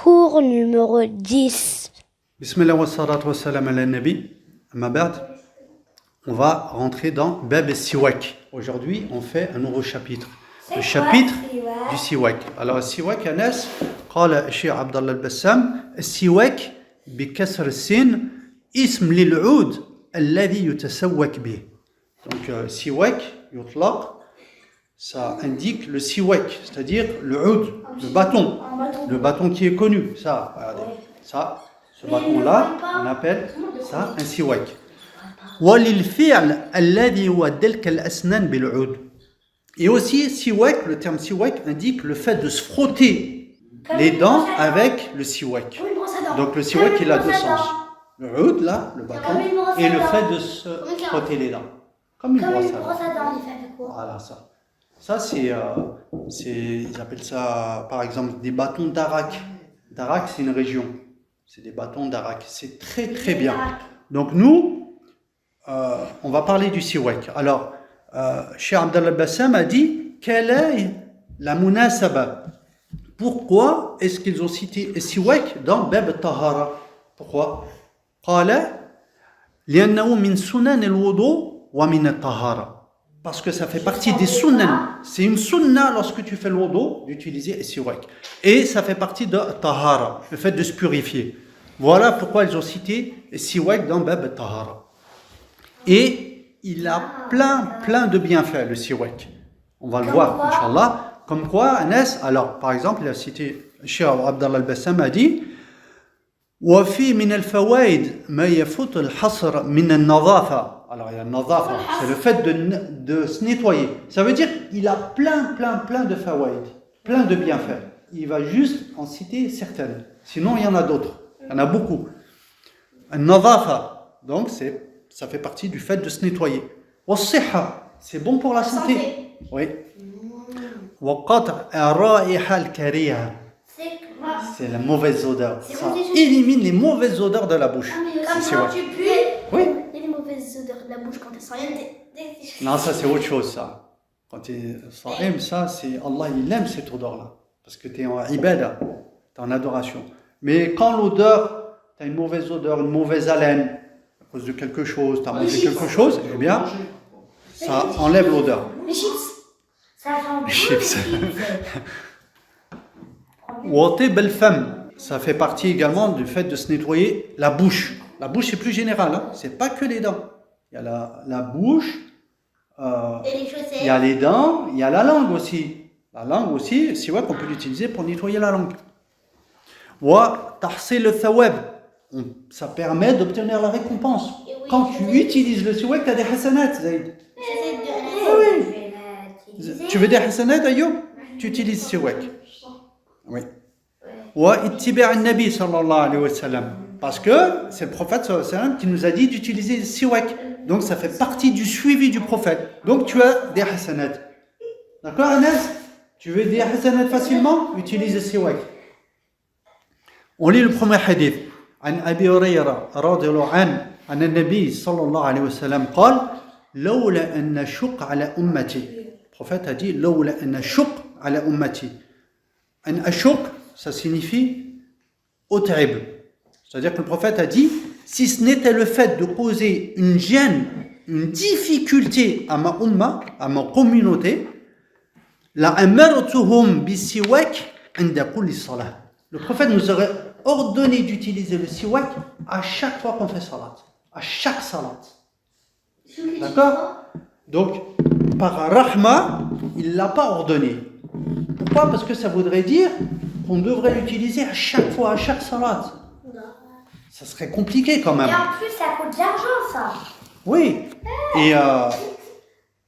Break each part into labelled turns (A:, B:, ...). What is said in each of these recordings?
A: Cours numéro 10.
B: Bismillah wa salatu wa salam ala nabi. Amma ba'd. On va rentrer dans Bab al-Siwak. Aujourd'hui, on fait un nouveau chapitre. Le chapitre du Siwak. Alors, le Siwak, Anas, قال الشيخ عبد الله البسام السواك بكسر السين اسم للعود الذي يتسوك به. Donc, Siwak, يطلق, ça indique le siwak, c'est-à-dire le oud, le bâton qui est connu. Ça, regardez, ça, ce bâton-là, on appelle ça un siwak. وَلِلْفِعْلِ الَّذِي هُوَ دَلْكَ الْأَسْنَانِ بِالْعُودِ. Et aussi, siwak, le terme siwak indique le fait de se frotter les dents avec le siwak. Donc le siwak, il a deux sens. Le oud, là, le bâton, et le fait de se frotter les dents. Comme une brosse à dents. Voilà, ça. Ça, c'est, ils appellent ça, par exemple, des bâtons d'Arak. D'Arak, c'est une région. C'est des bâtons d'Arak. C'est très, très bien. Donc, nous, on va parler du siwak. Alors, Cheikh Abdallah Bassam a dit, quelle est la munasaba? Pourquoi est-ce qu'ils ont cité le siwak dans Bab Tahara? Pourquoi? قال لأنه من سنن الوضوء ومن الطهارة. Parce que ça fait partie des sunnah. C'est une sunnah lorsque tu fais le wudu d'utiliser le siwak. Et ça fait partie de tahara, le fait de se purifier. Voilà pourquoi ils ont cité le siwak dans Bab Tahara. Et il a plein de bienfaits, le siwak. On va le voir, Inch'Allah. Comme quoi, Anas, alors par exemple, il a cité, Cheikh Abdallah al-Bassam a dit وفي من الفوائد ما يفوت الحصر من النظافة. Alors il y a nadafa, c'est le fait de se nettoyer. Ça veut dire qu'il a plein de fawaid, plein de bienfaits. Il va juste en citer certaines. Sinon il y en a d'autres. Il y en a beaucoup. Nadafa, donc ça fait partie du fait de se nettoyer. Wassiha, c'est bon pour la santé. Oui. Waqat' ar-ra'iha al-kariha. C'est la mauvaise odeur. Ça élimine les mauvaises odeurs de la bouche.
A: Comme quand tu pues,
B: oui.
A: Il y a des mauvaises odeurs de la bouche quand elles sont rien.
B: Non, ça c'est autre chose, ça. Quand tu es ça, c'est Allah, il aime cette odeur-là. Parce que tu es en ibada, tu es en adoration. Mais quand l'odeur, tu as une mauvaise odeur, une mauvaise haleine, à cause de quelque chose, tu as mangé quelque chose, eh bien, ça enlève l'odeur.
A: Les chips. Ça sent
B: Les chips. Watib al-fam, ça fait partie également du fait de se nettoyer la bouche. La bouche c'est plus général, hein? C'est pas que les dents. Il y a la bouche, il y a les dents, il y a la langue aussi. La langue aussi, c'est vrai qu'on peut l'utiliser pour nettoyer la langue. Wa tahsil al-thawab, ça permet d'obtenir la récompense. Quand tu utilises le siwak, tu as des hasanat, Zaïd. Tu veux des hasanat, Ayoub? Tu utilises le siwak. Oui. Wa ittiba' an-nabi sallallahu alayhi wa sallam. Parce que c'est le prophète sallallahu alayhi wa sallam qui nous a dit d'utiliser le siwak. Donc ça fait partie du suivi du prophète. Donc tu as des hasanat. D'accord, Anas? Tu veux des hasanat facilement? Utilise le siwak. On lit le premier hadith. عن أبي هريرة رضي الله عنه أن النبي صلى الله عليه وسلم قال لولا أن أشق على أمتي. Le prophète a dit لولا أن أشق على أمتي. Un ashok, ça signifie ut'ib. C'est-à-dire que le prophète a dit, si ce n'était le fait de causer une gêne, une difficulté à ma umma, à ma communauté, la amartuhum bisiwak inda kulli salah. Le prophète nous aurait ordonné d'utiliser le siwak à chaque fois qu'on fait salat, à chaque salat. D'accord? Donc, par rahma, il ne l'a pas ordonné. Pourquoi? Parce que ça voudrait dire qu'on devrait l'utiliser à chaque fois, à chaque salat. Ça serait compliqué quand même.
A: Et en plus, ça coûte de l'argent, ça.
B: Oui. Et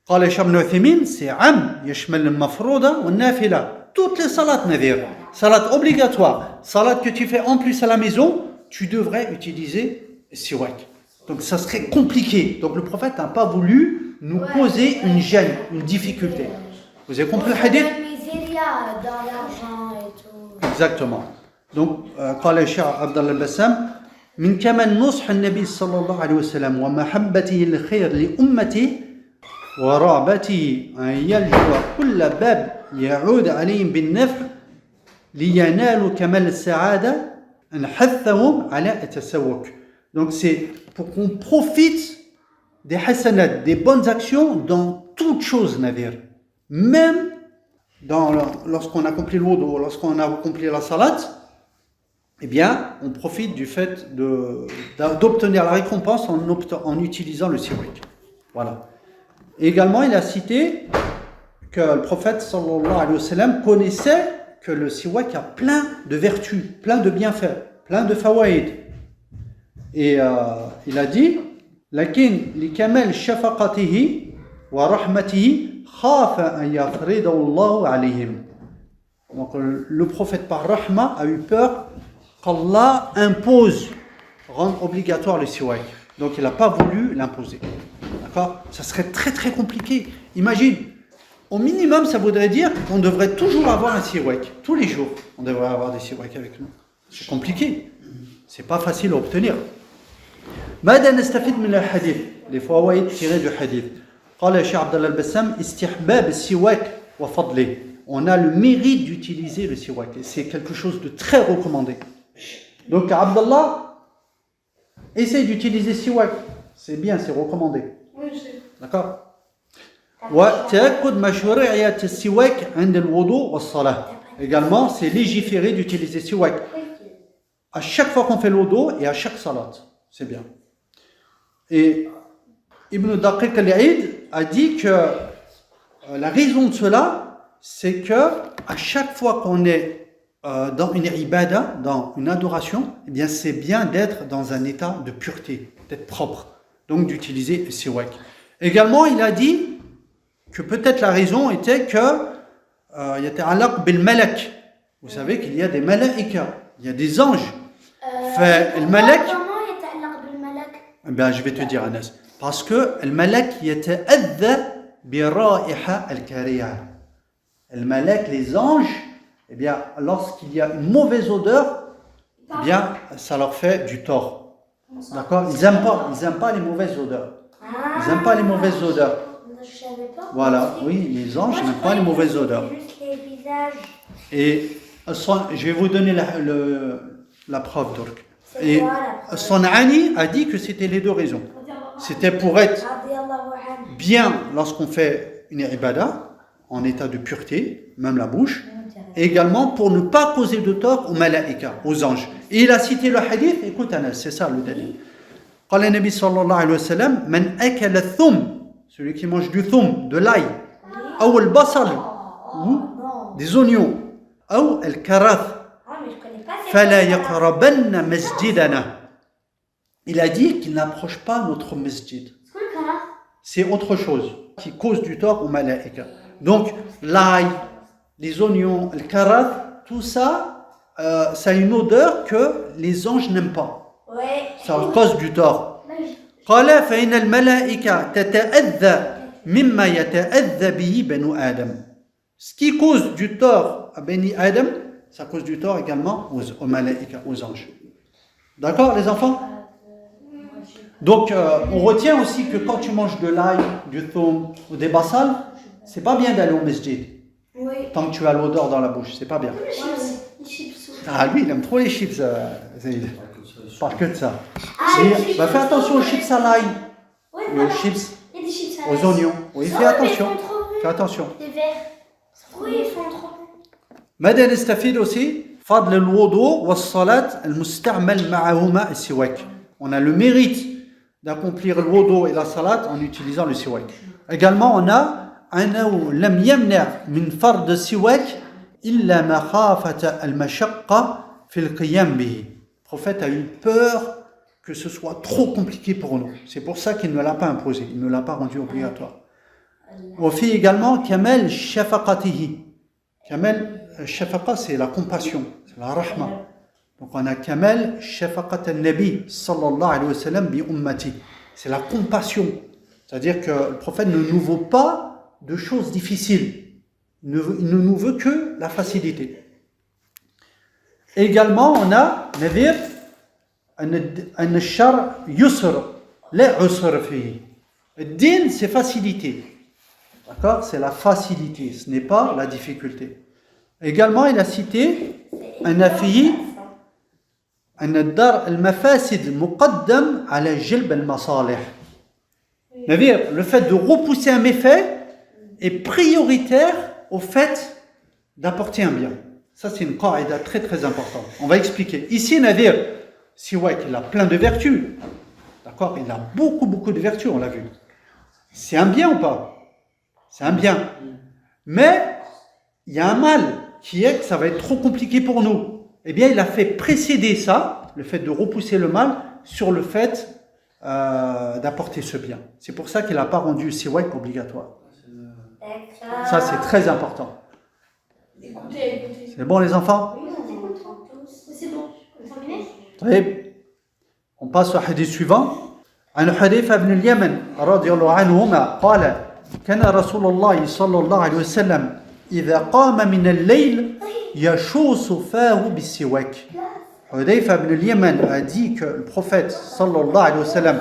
B: قال الشيخ ابن عثيمين c'est عام يشمل المفروضة والنافلة. Toutes les salats, Nadir. Salat obligatoire. Salat que tu fais en plus à la maison, tu devrais utiliser le siwak. Donc ça serait compliqué. Donc le prophète n'a pas voulu nous poser une gêne, une difficulté. Vous avez compris le hadith?
A: Dans l'argent et tout.
B: Exactement. Donc, قال الشيخ عبد الله البسام من كمال نصح النبي صلى الله عليه وسلم ومحبته الخير لأمته ورغبته أن يلجأ كل باب يعود عليهم بالنفع لينالوا كمال السعادة نحثهم على التسوق. Donc c'est pour qu'on profite des hasanat, des bonnes actions dans toutes choses, Nadir. Même lorsqu'on accomplit le wudu, lorsqu'on a accompli la salat, eh bien, on profite du fait d'obtenir la récompense en utilisant le siwak. Voilà. Et également, il a cité que le prophète sallallahu alayhi wa sallam connaissait que le siwak a plein de vertus, plein de bienfaits, plein de fawaïd. Et il a dit lakin li kamal shafaqatihi wa rahmatihi khafa an yafridahu Allah alayhim. Donc le prophète par rahma a eu peur qu'Allah impose, rende obligatoire le siwak. Donc il n'a pas voulu l'imposer. D'accord? Ça serait très très compliqué. Imagine, au minimum ça voudrait dire qu'on devrait toujours avoir un siwak. Tous les jours, on devrait avoir des siwak avec nous. C'est compliqué. C'est pas facile à obtenir. ماذا نستفيد من الحديث؟ Les fawaïd tirés du hadith. قال الشيخ عبد الله البسام استحباب السواك وفضله. On a le mérite d'utiliser le siwak. Et c'est quelque chose de très recommandé. Donc Abdallah, essaye d'utiliser siwak. C'est bien, c'est recommandé.
A: Oui, je sais.
B: D'accord. وتأكد مشروعية السواك عند الوضوء والصلاة. Également, c'est légiféré d'utiliser siwak à chaque fois qu'on fait le wudu et à chaque salat. C'est bien. Et Ibn Daqiq al-Eid a dit que la raison de cela, c'est que à chaque fois qu'on est dans une ibada, dans une adoration, eh bien c'est bien d'être dans un état de pureté, d'être propre, donc d'utiliser le siwak. Également, il a dit que peut-être la raison était que yata'allaq bil malak. Vous savez qu'il y a des malaïka, il y a des anges. Le malak, ben, je vais te dire, Anas. Parce que le malak yata'adha bi ra'iha al-kariha. Le malak, les anges, eh bien, lorsqu'il y a une mauvaise odeur, eh bien, ça leur fait du tort. D'accord? Ils n'aiment pas les mauvaises odeurs. Ils n'aiment pas les mauvaises odeurs. Voilà, oui, les anges n'aiment pas les mauvaises odeurs. Et je vais vous donner la preuve d'Urk. Et San'ani a dit que c'était les deux raisons. C'était pour être bien lorsqu'on fait une ibada, en état de pureté, même la bouche, et également pour ne pas causer de tort aux malaïka, aux anges. Et il a cité le hadith, écoute Anas, c'est ça le dalil. قال النبي صلى الله عليه وسلم من أكل الثوم, celui qui mange du thum, de l'ail, أو البصل, ou des oignons, أو الكراث, فلا يقربن مسجدنا. Il a dit qu'il n'approche pas notre masjid. C'est autre chose qui cause du tort aux malaïka. Donc l'ail, les oignons, le karath, tout ça, ça a une odeur que les anges n'aiment pas. Ça cause du tort. قال فإن الملائكة تتأذى مما يتأذى به بنو آدم. Ce qui cause du tort à Bani Adam, ça cause du tort également aux malaïka, aux anges. D'accord les enfants? Donc on retient aussi que quand tu manges de l'ail, du thum ou des basal, c'est pas bien d'aller au masjid.
A: Oui.
B: Tant que tu as l'odeur dans la bouche, c'est pas bien.
A: Les chips.
B: Ah lui, il aime trop les chips, Zaïd. Pas que de ça.
A: Les
B: Fais attention aux chips à l'ail,
A: Oui,
B: et aux chips,
A: et des chips
B: aux oignons. Oui, fais attention. Fais attention.
A: Les verts. Oui, ils font trop.
B: ماذا نستفيد aussi فضل الوضوء والصلاة المستعمل معهما السواك. On a le mérite d'accomplir le wudu et la salat en utilisant le siwak. Également, on a أنه لم يمنع من فرض السواك إلا مخافة المشقة في القيام به. Le prophète a eu peur que ce soit trop compliqué pour nous. C'est pour ça qu'il ne l'a pas imposé, il ne l'a pas rendu obligatoire. وفي également كمال شفقته. Kamal shafaqa, c'est la compassion, c'est la rahma. Donc on a kamal shafaqat al-nabi sallallahu alayhi wa sallam bi ummati. C'est la compassion. C'est-à-dire que le prophète ne nous veut pas de choses difficiles. Il ne nous veut que la facilité. Également, on a nadir an shar yusr la usr fihi. Le din, c'est facilité. D'accord? C'est la facilité, ce n'est pas la difficulté. Également, il a cité un affiyi, أن الدار المفاسد مقدم على جلب المصالح. C'est-à-dire, le fait de repousser un méfait est prioritaire au fait d'apporter un bien. Ça, c'est une qaïda très très importante. On va expliquer. Ici, Nadir, siwak, il a plein de vertus. D'accord? Il a beaucoup de vertus, on l'a vu. C'est un bien ou pas? C'est un bien. Mais, il y a un mal qui est que ça va être trop compliqué pour nous. Eh bien, il a fait précéder ça, le fait de repousser le mal, sur le fait d'apporter ce bien. C'est pour ça qu'il n'a pas rendu le siwak obligatoire. Ça, c'est très important. C'est bon, les enfants?
A: C'est bon. Terminé?
B: طيب. On passe au hadith suivant. عن حذيفة بن اليمن رضي الله عنهما قال كان رسول الله صلى الله عليه وسلم إذا قام من الليل يشوص فاه بالسواك. Hudayfa ibn al-Yaman a dit que le prophète sallallahu alayhi wa sallam,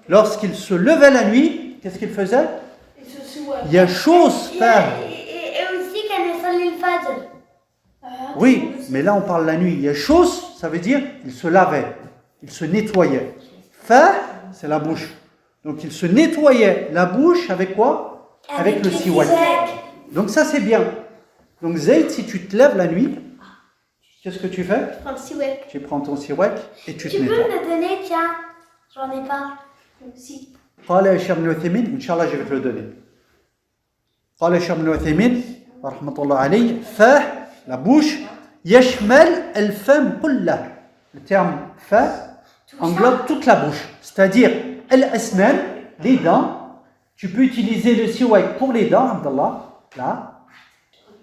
B: lorsqu'il se levait la nuit, qu'est-ce qu'il faisait? Yashous fah.
A: Et aussi quand il sallit le fajr.
B: Oui, mais là on parle la nuit. Yashous, ça veut dire il se lavait, il se nettoyait. Fah, c'est la bouche. Donc il se nettoyait la bouche avec quoi? Avec le siwak. Donc ça c'est bien. Donc Zayd, si tu te lèves la nuit, qu'est-ce que tu fais?
A: Je prends le siwak.
B: Tu prends ton siwak et tu te
A: Tu peux
B: nettoies.
A: me le donner, tiens. J'en ai pas. Si.
B: قال هشام بن عثيمين إن شاء الله je vais te le donner. قال هشام بن عثيمين رحمة الله عليه فاه la bouche يشمل الفم كله. Le terme fah englobe toute la bouche. C'est-à-dire الأسنان, les dents. Tu peux utiliser le siwak pour les dents, Abdallah, là.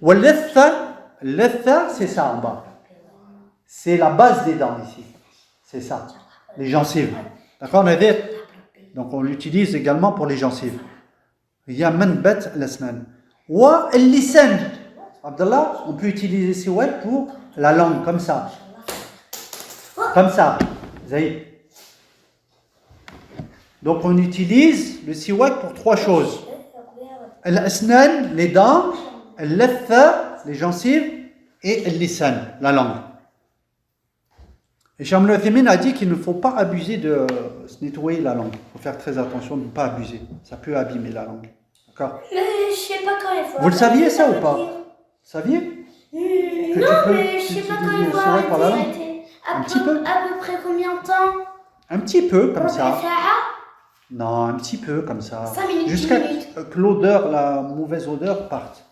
B: واللثة, c'est ça en bas. C'est la base des dents ici. C'est ça. Les gencives. D'accord, Nadir? Donc on l'utilise également pour les gencives. Il y a manbat al-asnan. Wa al-lisan. Abdallah, on peut utiliser le siwak pour la langue, comme ça. Comme ça. Zaïd. Donc on utilise le siwak pour trois choses. Al-asnan, les dents. Al-latha, les gencives. Et al-lisan, la langue. Et Sham al-Uthaymin a dit qu'il ne faut pas abuser de se nettoyer la langue. Il faut faire très attention de ne pas abuser. Ça peut abîmer la langue. D'accord?
A: Mais je sais pas quand il faut.
B: Vous le saviez ça ou pas? Saviez? Que
A: Non,
B: tu peux
A: mais je sais pas quand
B: utiliser
A: il faut
B: le siwak par la langue?
A: arrêter.
B: Un petit peu?
A: À peu près combien de temps?
B: Un petit peu comme ça.
A: Rub'a sa'a?
B: Non, un petit peu comme ça.
A: 5 minutes,
B: Jusqu'à
A: 10 minutes.
B: que l'odeur, la mauvaise odeur parte.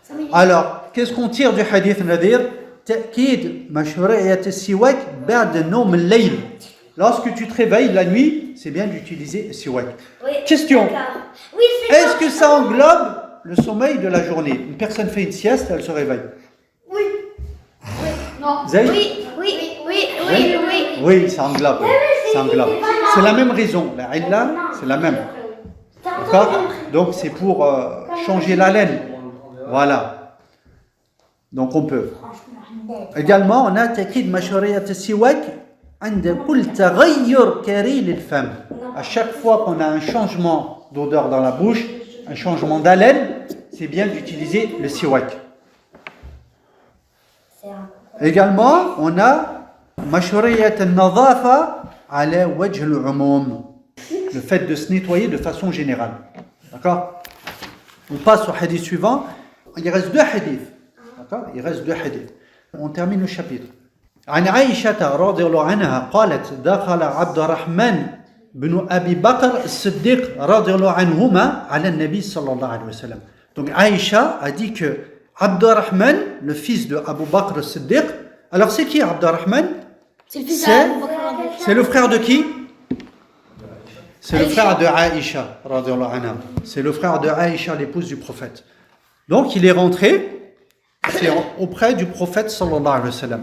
A: 5 minutes.
B: Alors, qu'est-ce qu'on tire du hadith Nadir? تأكيد مشروعية السواك بعد نوم الليل. Lorsque tu te réveilles la nuit, c'est bien d'utiliser le siwak.
A: Oui,
B: Question.
A: d'accord. Oui, c'est
B: Est-ce que ça englobe le sommeil de la journée? Une personne fait une sieste, elle se réveille.
A: Oui. Oui. Non.
B: Zayd?
A: Oui.
B: Oui, ça englobe. Ça englobe. C'est la même raison. La illa, c'est la même. D'accord? Donc c'est pour changer la laine. Voilà. Donc on peut. Également, on a تأكيد مشروعية السواك عند كل تغير كري للفم. À chaque fois qu'on a un changement d'odeur dans la bouche, un changement d'haleine, c'est bien d'utiliser le siwak. Également, on a مشروعية النظافة على وجه العموم. Le fait de se nettoyer de façon générale. D'accord? On passe au hadith suivant. Il reste deux hadiths. D'accord? Il reste deux hadiths. On termine le chapitre. عن عائشة رضي الله عنها قالت دخل عبد الرحمن بن أبي بكر الصديق رضي الله عنهما على النبي صلى الله عليه وسلم. Donc Aïcha a dit que Abdurrahman, le fils de Abu Bakr al-Siddiq, alors c'est qui Abdurrahman?
A: C'est le fils d'Abu Bakr.
B: C'est le frère de qui? C'est le frère de Aïcha, radiyallahu anha. C'est le frère de Aïcha, l'épouse du prophète. Donc il est rentré auprès du prophète sallallahu alayhi wa sallam.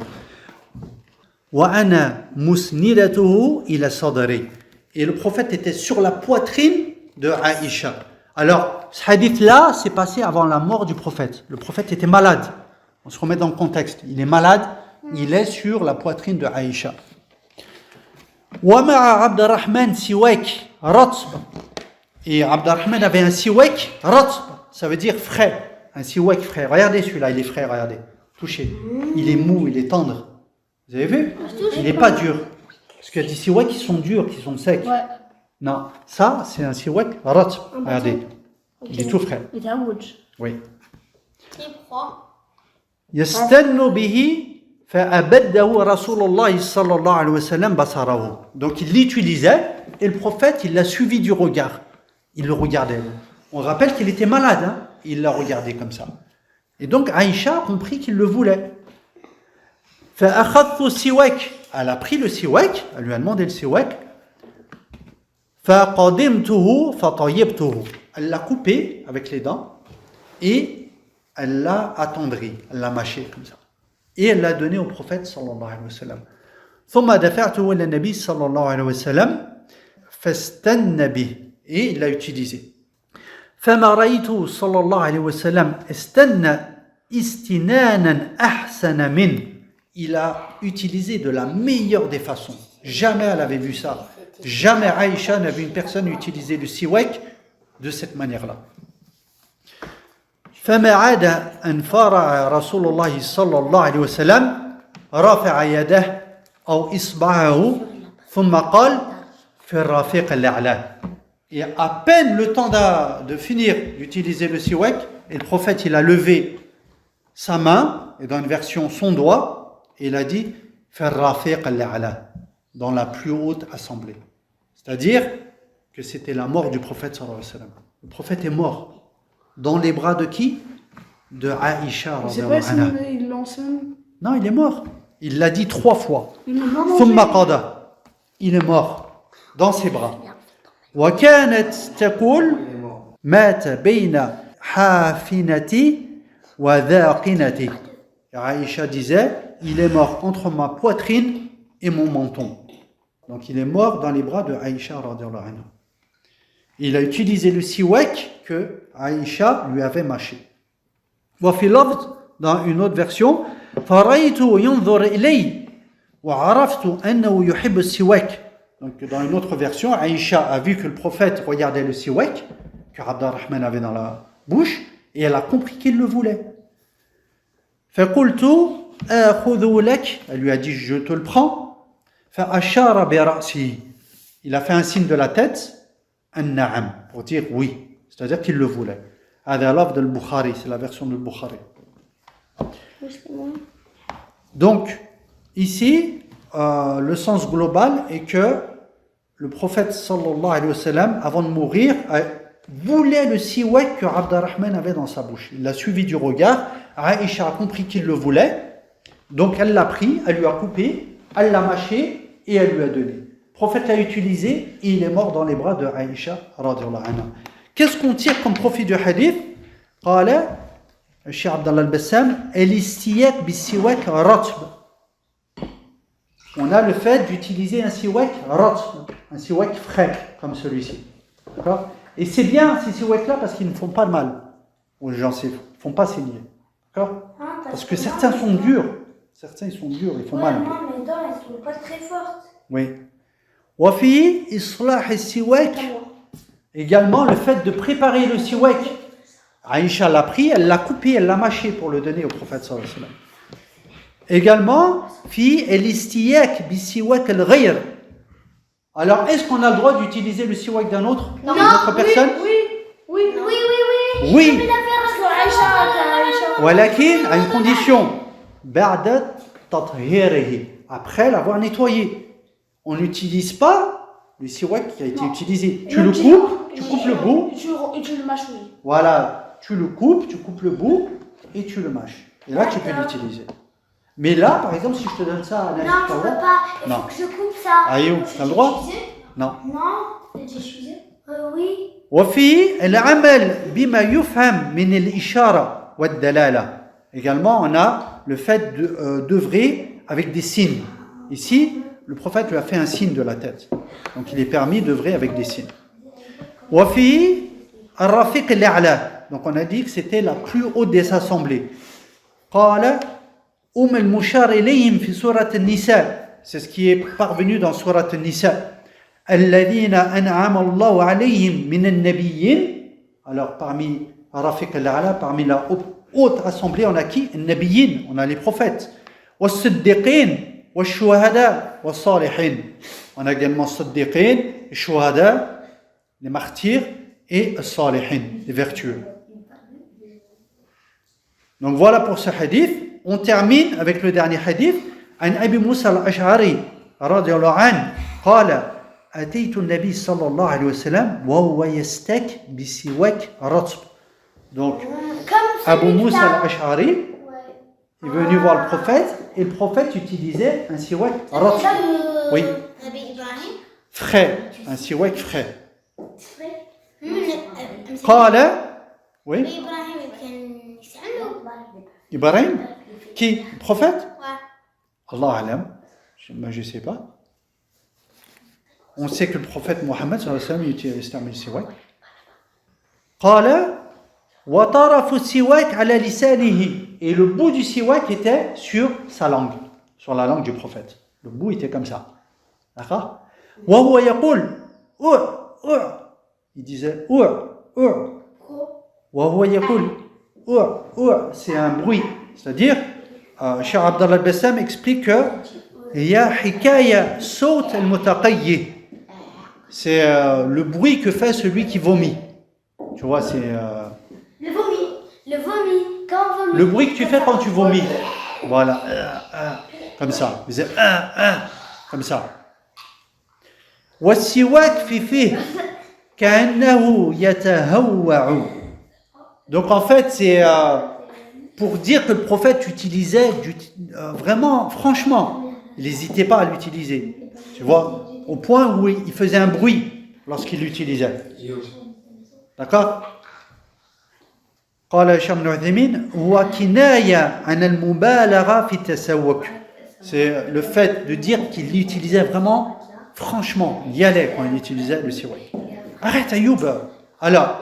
B: Wa ana musnidatuhu ila sadri. Et le prophète était sur la poitrine de Aïcha. Alors, ce hadith-là s'est passé avant la mort du prophète. Le prophète était malade. On se remet dans le contexte. Il est malade, il est sur la poitrine de Aïcha. Wa ma'a Abdurrahman siwak ratb. Et Abdurrahman avait un siwak ratb, ça veut dire frais. un siwak frais. Regardez celui-là, il est frais, regardez. Touchez. Il est mou, il est tendre. Vous avez vu? Il n'est pas dur. Parce qu'il y a des siwaks qui sont durs, qui sont secs.
C: Ouais.
B: Non, ça, c'est un siwak ratb. Regardez. Il est tout frais.
C: Il est un rouge.
B: Oui.
A: Il est froid.
B: يستن به فأبده رسول الله صلى الله عليه وسلم بصره. Donc il l'utilisait et le prophète il l'a suivi du regard. Il le regardait. On rappelle qu'il était malade, hein? Il l'a regardé comme ça. Et donc Aïcha a compris qu'il le voulait. فأخذت السواك. Elle a pris le siwak, elle lui a demandé le siwak. فقدمته فطيبته. Elle l'a coupé avec les dents et elle l'a attendri, elle l'a mâché comme ça. Et elle l'a donné au prophète sallallahu alayhi wa sallam. ثم دفعته إلى النبي صلى الله عليه وسلم فاستن به. Et il l'a utilisé. فما رأيته صلى الله عليه وسلم استنى استنانا أحسن منه. Il a utilisé de la meilleure des façons. Jamais elle avait vu ça. Jamais Aïcha n'a vu une personne utiliser le siwak de cette manière-là. فما عاد أن فرع رسول الله صلى الله عليه وسلم رفع يده أو إصبعه ثم قال في الرفيق الأعلى. Et à peine le temps de finir d'utiliser le siwak, et le prophète il a levé sa main, et dans une version son doigt, et il a dit في الرفيق الأعلى, dans la plus haute assemblée. C'est-à-dire que c'était la mort du prophète sallallahu alayhi wa sallam. Le prophète est mort. Dans les bras de qui? De Aïcha.
C: Je sais pas si ils l'ont.
B: Non, il est mort. Il l'a dit 3 fois.
C: Il
B: est mort dans ses bras. وكانت تقول مات بين حافنتي وذاقنتي. Aïcha disait, il est mort entre ma poitrine et mon menton. Donc il est mort dans les bras de Aïcha radhiyallahu anha. Il a utilisé le siwak que Aïcha lui avait mâché. وفي لفظ, dans une autre version, فرأيته ينظر إلي وعرفت أنه يحب السواك. Donc dans une autre version, Aïcha a vu que le prophète regardait le siwak que Abdurrahman avait dans la bouche et elle a compris qu'il le voulait. فقلت آخذ لك. Elle lui a dit je te le prends. فأشار برأسه. Il a fait un signe de la tête. النعم, pour dire oui, c'est-à-dire qu'il le voulait. هذا لفظ البخاري, c'est la version de Bukhari. Donc ici le sens global est que le prophète sallallahu alayhi wa sallam avant de mourir voulait le siwak que Abdurrahman avait dans sa bouche. Il l'a suivi du regard. Aïcha a compris qu'il le voulait, donc elle l'a pris, elle lui a coupé, elle l'a mâché et elle lui a donné. Le prophète l'a utilisé et il est mort dans les bras de Aïcha radhiyallahu anha. Qu'est-ce qu'on tire comme profit du hadith? قال الشيخ عبد الله البسام الاستياك بالسواك رطب. On a le fait d'utiliser un siwak ratb, un siwak frais comme celui-ci. D'accord? Et c'est bien ces siwaks-là parce qu'ils ne font pas de mal aux gens, ils ne font pas saigner. D'accord? Parce que certains sont durs. Certains ils sont durs, ils font mal.
A: Moi, mes dents, elles sont pas très fortes.
B: Oui. وفي إصلاح السواك. Également le fait de préparer le siwak. Aïcha l'a pris, elle l'a coupé, elle l'a mâché pour le donner au prophète sallallahu alayhi wa sallam. Également, fi el-istiyak bi siwak al-ghayr. Alors, est-ce qu'on a le droit d'utiliser le siwak d'un autre, d'une autre personne?
C: Oui.
B: Oui. Walakin, à une condition. Ba'da tathhirihi. Après l'avoir nettoyé. On n'utilise pas le siwak qui a été utilisé. Tu le coupes, tu coupes le bout.
C: Et tu le mâches, oui.
B: Voilà, tu le coupes, tu coupes le bout et tu le mâches. Et là, tu peux l'utiliser. Mais là, par exemple, si je te donne ça à la
A: Non, tu peux pas. Il faut que je coupe ça.
B: Aïe, tu as le droit? Non.
A: Non, oui.
B: وفي العمل بما يفهم من الإشارة والدلالة. Également, on a le fait d'œuvrer avec des signes. Ici, le prophète lui a fait un signe de la tête. Donc, il est permis d'œuvrer avec des signes. وفي الرفيق الأعلى. Donc, on a dit que c'était la plus haute des assemblées. قال المشار إليهم في سورة النساء. C'est ce qui est parvenu dans سورة النساء. الذين أنعم الله عليهم من النبيين. Alors parmi Rafiq al-A'la, parmi la haute assemblée, on a qui? Nabiyin, on a les prophètes. Was-Siddiqin, was-Shuhada, was-Salihin. On a également Siddiqin, les Shuhada, les martyrs et les Salihin, les vertueux. Donc voilà pour ce hadith. On termine avec le dernier hadith. عن أبي موسى الأشعري رضي الله عنه قال أتيت النبي صلى الله عليه وسلم وهو يستك بسواك رطب. Donc Abu Musa al-Ash'ari est venu voir le prophète et le prophète utilisait un siwak ratb. Oui, frais, un siwak frais. قال oui, Ibrahim, qui? Le prophète? Allah alam, moi je ne sais pas. On sait que le prophète Mohammed sallallahu alayhi wa sallam utilisait le siwak. قال وطرف السواك على لسانه, et le bout du siwak était sur sa langue, sur la langue du prophète. Le bout était comme ça. D'accord? وهو يقول il disait وهو يقول c'est un bruit, c'est-à-dire Cheikh Abdallah al-Bassam explique que il y a hikaya saut al-mutaqayyi, c'est le bruit que fait celui qui vomit. Tu vois, c'est
A: le vomi, quand on vomit.
B: Le bruit que tu fais quand tu vomis. Voilà, comme ça. Vous êtes comme ça. والسواك في فيه كأنه يتهوع. Donc en fait, c'est pour dire que le prophète utilisait vraiment, franchement, il n'hésitait pas à l'utiliser. Tu vois, au point où il faisait un bruit lorsqu'il l'utilisait. D'accord? قال الشيخ ابن عثيمين هو كناية عن المبالغة في التسوق. C'est le fait de dire qu'il l'utilisait vraiment, franchement, il y allait quand il utilisait le siwak. Arrête Ayoub. Alors,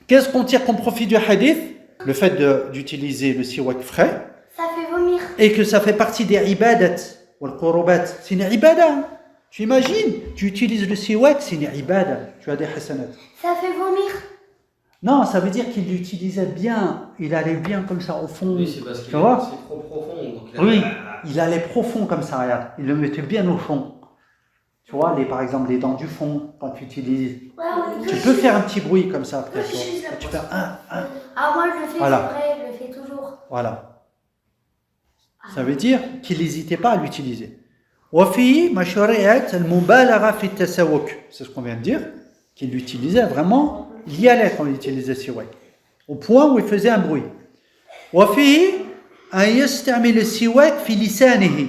B: qu'est-ce qu'on tire comme profit du hadith? Le fait d'utiliser le siwak frais.
A: Ça fait vomir.
B: Et que ça fait partie des ibadat ou le qurubat. C'est une ibada. Tu imagines, tu utilises le siwak, c'est une ibada. Tu as des hasanat.
A: Ça fait vomir.
B: Non, ça veut dire qu'il l'utilisait bien. Il allait bien comme ça au fond.
D: Oui, c'est parce
B: tu vois?
D: c'est trop profond. Donc
B: Oui, il allait profond comme ça, regarde. Il le mettait bien au fond. Tu vois, par exemple, les dents du fond, quand tu utilises. Tu peux faire un petit bruit comme ça après. Tu fais un.
A: Ah, moi je le fais,
B: Voilà.
A: c'est vrai, je le fais toujours.
B: Voilà. Ça veut dire qu'il n'hésitait pas à l'utiliser. وفي مشروعية المبالغة في التسوق. C'est ce qu'on vient de dire. Qu'il l'utilisait vraiment, il y allait quand il utilisait le siwak. Au point où il faisait un bruit. وفيه أن يستعمل السواك في لسانه.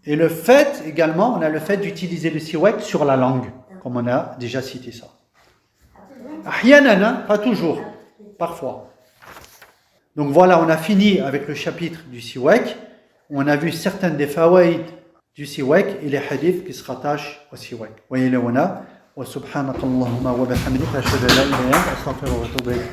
B: Et le fait également, on a le fait d'utiliser le siwak sur la langue, comme on a déjà cité ça. أحيانا, pas toujours, parfois. Donc voilà, on a fini avec le chapitre du siwak. On a vu certaines des fawaïd du siwak et les hadiths qui se rattachent au siwak. Voyez le wana. وسبحانك اللهم وبحمدك أشهد أن لا إله إلا أنت أستغفرك وأتوب إليك.